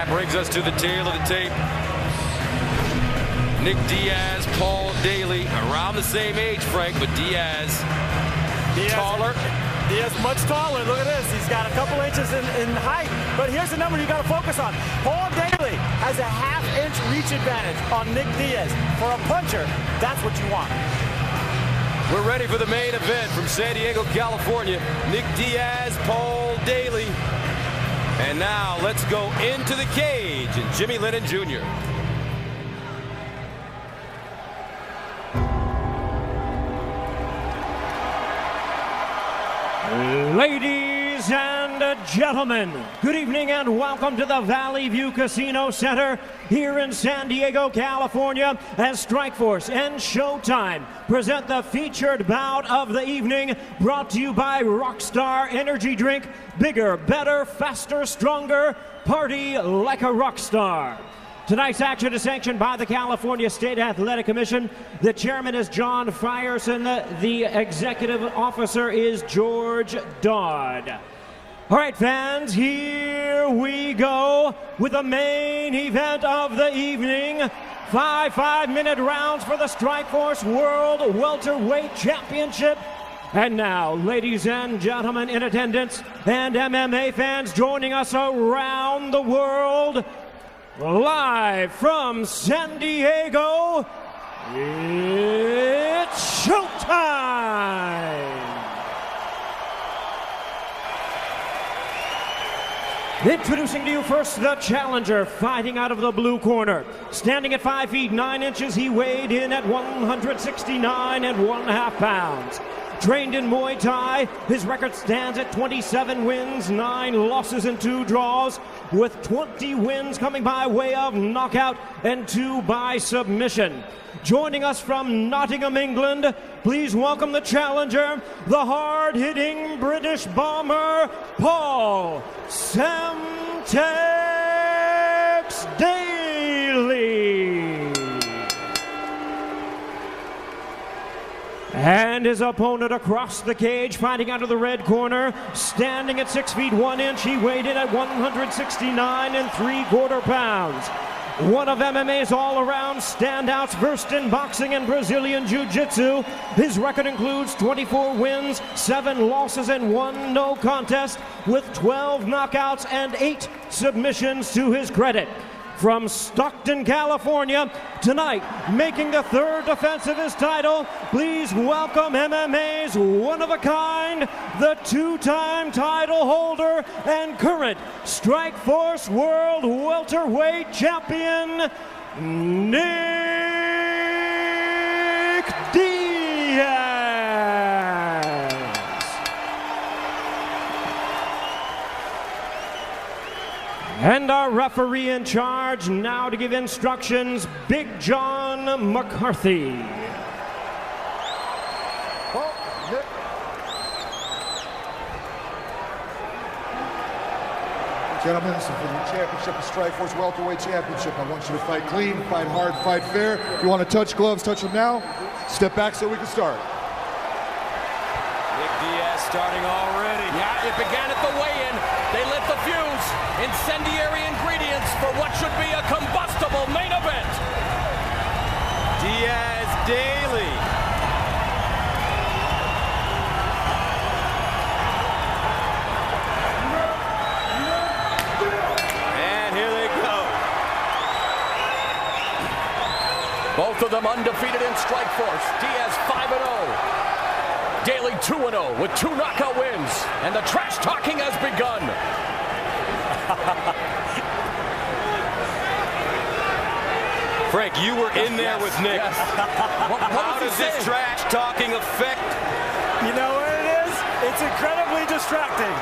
That brings us to the tail of the tape. Nick Diaz, Paul Daley, around the same age, Frank, but Diaz taller. Diaz much taller. Look at this. He's got a couple inches in height. But here's the number you got to focus on. Paul Daley has a half-inch reach advantage on Nick Diaz. For a puncher, that's what you want. We're ready for the main event from San Diego, California. Nick Diaz, Paul Daley. And now let's go into the cage and Jimmy Lennon Jr. Ladies and gentlemen, good evening and welcome to the Valley View Casino Center here in San Diego, California, as Strikeforce and Showtime present the featured bout of the evening, brought to you by Rockstar Energy Drink. Bigger, better, faster, stronger. Party like a rock star. Tonight's action is sanctioned by the California State Athletic Commission. The chairman is John Frierson. The executive officer is George Dodd. All right, fans, here we go with the main event of the evening. 5-minute rounds for the Strikeforce World Welterweight Championship. And now, ladies and gentlemen in attendance and MMA fans joining us around the world, live from San Diego, it's showtime! Introducing to you first the challenger, fighting out of the blue corner. Standing at 5 feet 9 inches, he weighed in at 169 1/2 pounds. Trained in Muay Thai, his record stands at 27 wins, 9 losses, and 2 draws, with 20 wins coming by way of knockout and 2 by submission. Joining us from Nottingham, England, please welcome the challenger, the hard-hitting British bomber, Paul Semtex Daley. And his opponent across the cage, fighting out of the red corner, standing at 6 feet 1 inch, he weighed in at 169 3/4 pounds. One of MMA's all-around standouts, versed in boxing and Brazilian Jiu-Jitsu. His record includes 24 wins, 7 losses, and 1 no contest, with 12 knockouts and 8 submissions to his credit. From Stockton, California, tonight, making the 3rd defense of his title, please welcome MMA's one-of-a-kind, the 2-time title holder and current Strikeforce World Welterweight Champion, Nick Diaz. And our referee in charge now to give instructions, Big John McCarthy. Gentlemen, this is for the championship of Strikeforce Welterweight Championship. I want you to fight clean, fight hard, fight fair. If you want to touch gloves, touch them now. Step back so we can start. Nick Diaz starting already. Yeah, it began at the weigh-in. They lit the fuse. Incendiary ingredients for what should be a combustible main event. Diaz Daley. And here they go. Both of them undefeated in Strikeforce. Diaz 5-0. Daley 2-0 with 2 knockout wins. And the trash talking has begun. Frank, you were in there with Nick. Yes. How does this trash talking affect? You know what it is? It's incredibly distracting.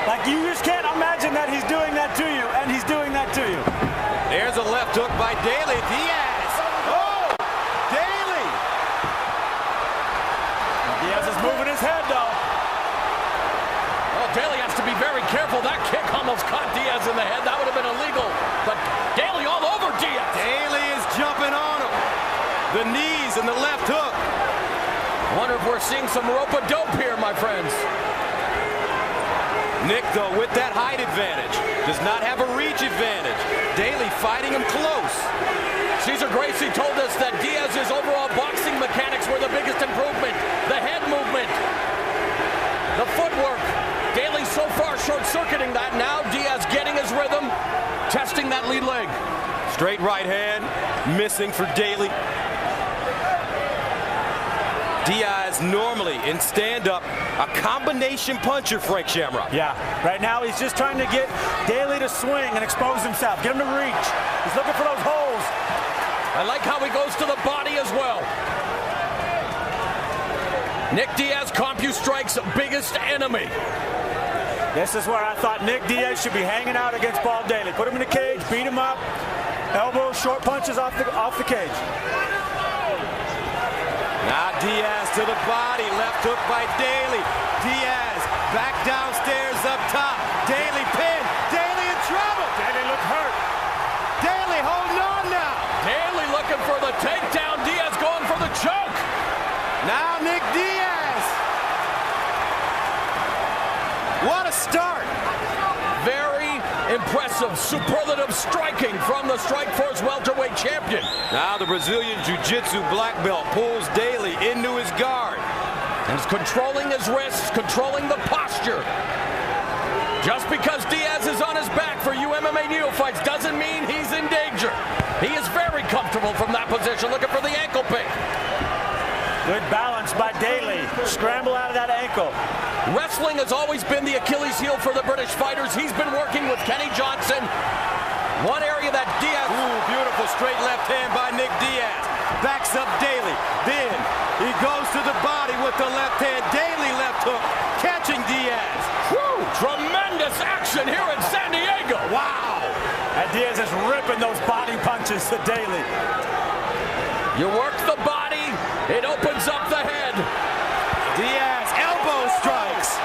Like, you just can't imagine that he's doing that to you, and he's doing that to you. There's a left hook by Daley. Diaz. Oh! Daley! Diaz is moving his head, though. Oh, Daley has to be very careful. That kick almost caught Diaz in the head. That would have been illegal. But Daley all over Diaz. Daley is jumping on him. The knees and the left hook. Wonder if we're seeing some rope-a-dope here, my friends. Nick, though, with that height advantage, does not have a reach advantage. Daley fighting him close. Cesar Gracie told us that Diaz's overall boxing mechanics were the biggest improvement. The head movement, the footwork. Daley so far short-circuiting that. Now Diaz getting his rhythm, testing that lead leg. Straight right hand, missing for Daley. Diaz normally in stand-up a combination puncher, Frank Shamrock. Yeah, right now he's just trying to get Daley to swing and expose himself, get him to reach. He's looking for those holes. I like how he goes to the body as well. Nick Diaz, CompuStrike's biggest enemy. This is where I thought Nick Diaz should be hanging out against Paul Daley. Put him in the cage, beat him up, elbows, short punches off the cage. Now Diaz to the body, left hook by Daley. Diaz back downstairs up top. Daley pinned. Daley in trouble. Daley looked hurt. Daley holding on now. Daley looking for the takedown. Diaz going for the choke. Now Nick Diaz. What a start. Very impressive, superlative striking from the Strikeforce welterweight champion. Now the Brazilian Jiu-Jitsu black belt pulls Daley into his guard. And is controlling his wrists, controlling the posture. Just because Diaz is on his back for MMA neophytes doesn't mean he's in danger. He is very comfortable from that position, looking for the ankle pick. Good balance by Daley. Scramble out of that ankle. Wrestling has always been the Achilles heel for the British fighters. He's been working with Kenny Johnson. One area that Diaz... Ooh, beautiful straight left hand by Nick Diaz. Backs up Daley. Then he goes to the body with the left hand. Daley left hook, catching Diaz. Woo! Tremendous action here in San Diego. Wow! And Diaz is ripping those body punches to Daley. You work the body, it opens up the head. Diaz, elbow strikes.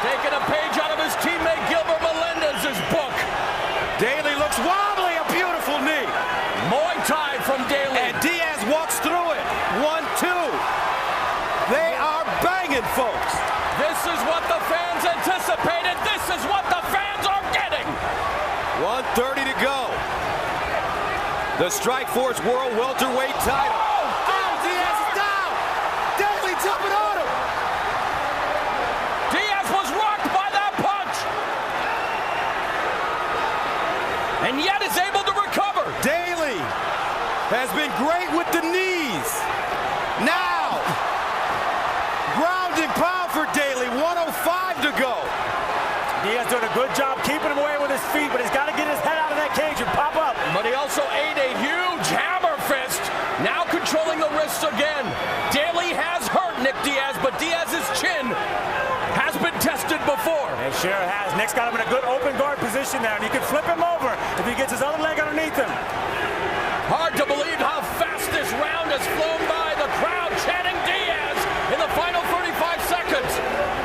Taking a page out of his teammate Gilbert Melendez's book. Daley looks wobbly, a beautiful knee. Muay Thai from Daley. And Diaz walks through it. 1-2. They are banging, folks. This is what the fans anticipated. This is what the fans are getting. 1:30 to go. The Strikeforce World Welterweight title. Oh, Diaz is down. Daley jumping on him. Diaz was rocked by that punch. And yet is able to recover. Daley has been great with the knees. Now, ground and pound for Daley. 1:05 to go. Diaz doing a good job keeping him away with his feet, but he's got to get his head out of that cage and pop up. But he also ate a huge hammer fist. Now controlling the wrists again. Daley has hurt Nick Diaz, but Diaz's chin has been tested before. It sure has. Nick's got him in a good open guard position there, and he can flip him over if he gets his other leg underneath him. Hard to believe how fast this round has flown by. The crowd chanting Diaz in the final 35 seconds.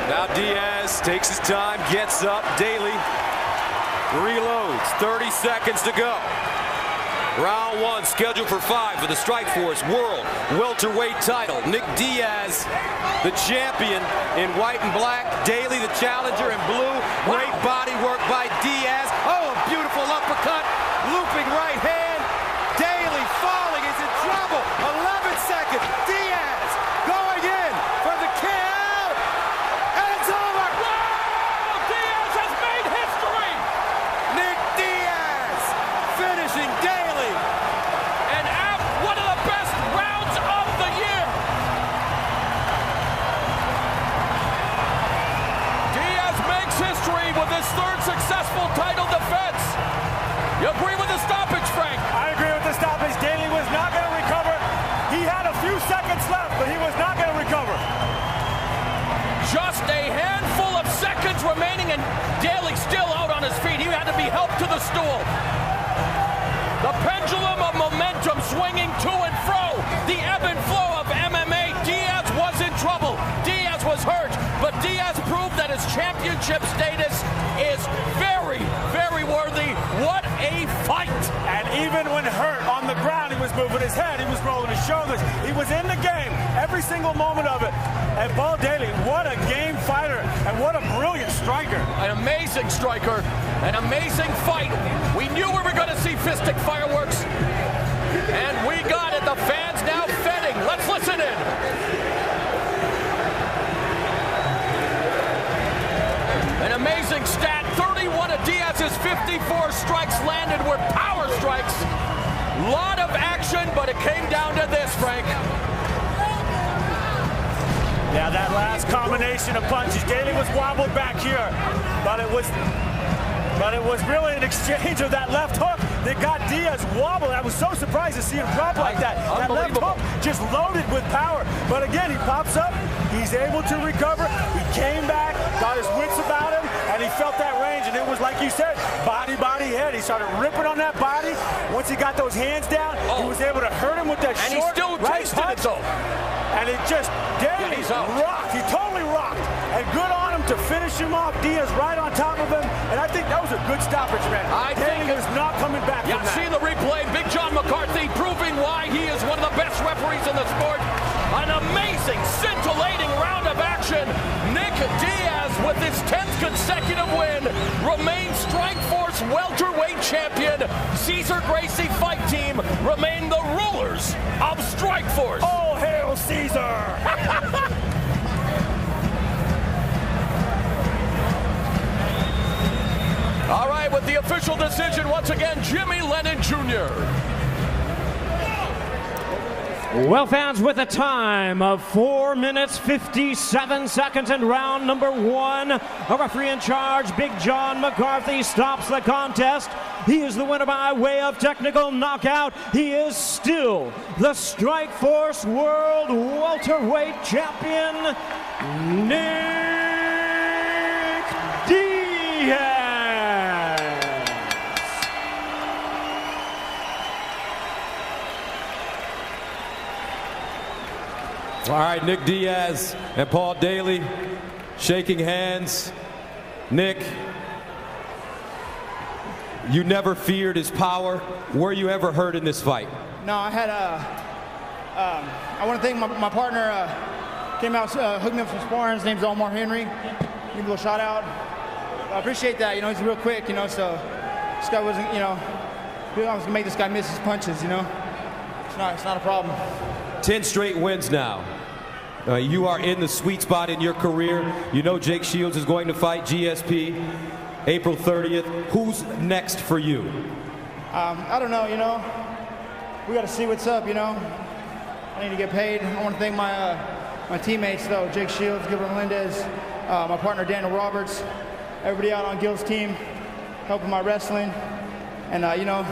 Now Diaz takes his time, gets up. Daley reloads. 30 seconds to go. Round one scheduled for 5 for the Strikeforce World Welterweight title. Nick Diaz, the champion in white and black. Daley, the challenger in blue. Great body work by Diaz. Oh, a beautiful uppercut. Looping right hand. Daley falling. He's in trouble. 11 seconds. Diaz going in for the kill. And it's over. Wow! Diaz has made history. Nick Diaz finishing Daley. And one of the best rounds of the year. Diaz makes history with his third successful title defense. You agree with the stoppage, Frank? I agree with the stoppage. Daley was not going to recover. He had a few seconds left, but he was not going to recover. Just a handful of seconds remaining, and Daley still out on his feet. He had to be helped to the stool. The pendulum of momentum swinging to and fro. The ebb and flow of MMA. Diaz was in trouble. Diaz was hurt, but Diaz proved that his championship status is very, very worthy. What a fight! And even when hurt on the the ground, he was moving his head, he was rolling his shoulders. He was in the game, every single moment of it. And Paul Daley, what a game fighter, and what a brilliant striker. An amazing striker, an amazing fight. We knew we were going to see fistic fireworks, and we got it. The fans now fetting. Let's listen in. An amazing stat, 31 of Diaz's 54 strikes landed were power strikes. Lot of action, but it came down to this, Frank. Yeah, that last combination of punches. Daley was wobbled back here, but it was really an exchange of that left hook that got Diaz wobbled. I was so surprised to see him drop like that. That left hook just loaded with power. But again, he pops up, he's able to recover. He came back, got his wits about him, and he felt that range. And it was like you said, body, head. He started ripping on that body. Once he got those hands down, he was able to hurt him with that and short he still right tasted punch. it though. And it just, Daley rocked. He totally rocked. And good on him to finish him off. Diaz right on top of him. And I think that was a good stoppage, man. Daley is not coming back from that. See the replay. Big John McCarthy proving why he is one of the best referees in the sport. An amazing, scintillating round of action. Nick Diaz, with his 10th consecutive win, remains Strikeforce welterweight champion. Cesar Gracie Fight Team remain the rulers of Strikeforce. All hail Caesar! All right, with the official decision, once again, Jimmy Lennon Jr. Well, fans, with a time of 4 minutes, 57 seconds in round number 1, a referee in charge, Big John McCarthy, stops the contest. He is the winner by way of technical knockout. He is still the Strikeforce World Welterweight Champion, Nick Diaz. All right, Nick Diaz and Paul Daley shaking hands. Nick, you never feared his power. Were you ever hurt in this fight? No, I had I want to thank my partner. Came out, hooked me up some sparring. His name's Omar Henry. Give him a little shout out. I appreciate that. You know, he's real quick. You know, so this guy wasn't. You know, I was gonna make this guy miss his punches. You know, it's not a problem. 10 straight wins now. You are in the sweet spot in your career. You know Jake Shields is going to fight GSP April 30th. Who's next for you? I don't know, you know. We got to see what's up, you know. I need to get paid. I want to thank my teammates, though. Jake Shields, Gilbert Melendez, my partner Daniel Roberts, everybody out on Gil's team, helping my wrestling. And, you know,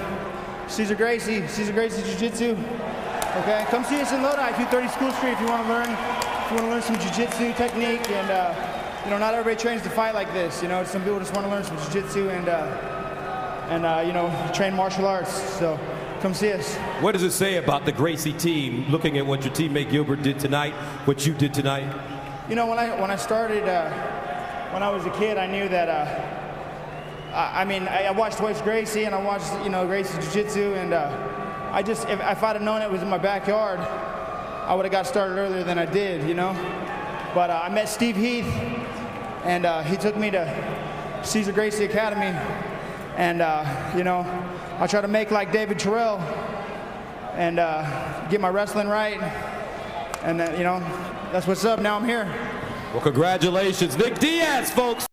Cesar Gracie Jiu-Jitsu. Okay, come see us in Lodi, 230 School Street if you want to learn some jiu-jitsu technique. And you know, not everybody trains to fight like this. You know, some people just want to learn some jiu-jitsu and you know, train martial arts. So come see us. What does it say about the Gracie team, looking at what your teammate Gilbert did tonight, what you did tonight? You know, when I started, when I was a kid, I knew that. I mean, I watched Royce Gracie and I watched, you know, Gracie's jiu-jitsu, and I just, if I'd have known it was in my backyard, I would have got started earlier than I did, you know. But I met Steve Heath, and he took me to Cesar Gracie Academy, and you know, I try to make like David Terrell, and get my wrestling right, and you know, that's what's up. Now I'm here. Well, congratulations, Nick Diaz, folks.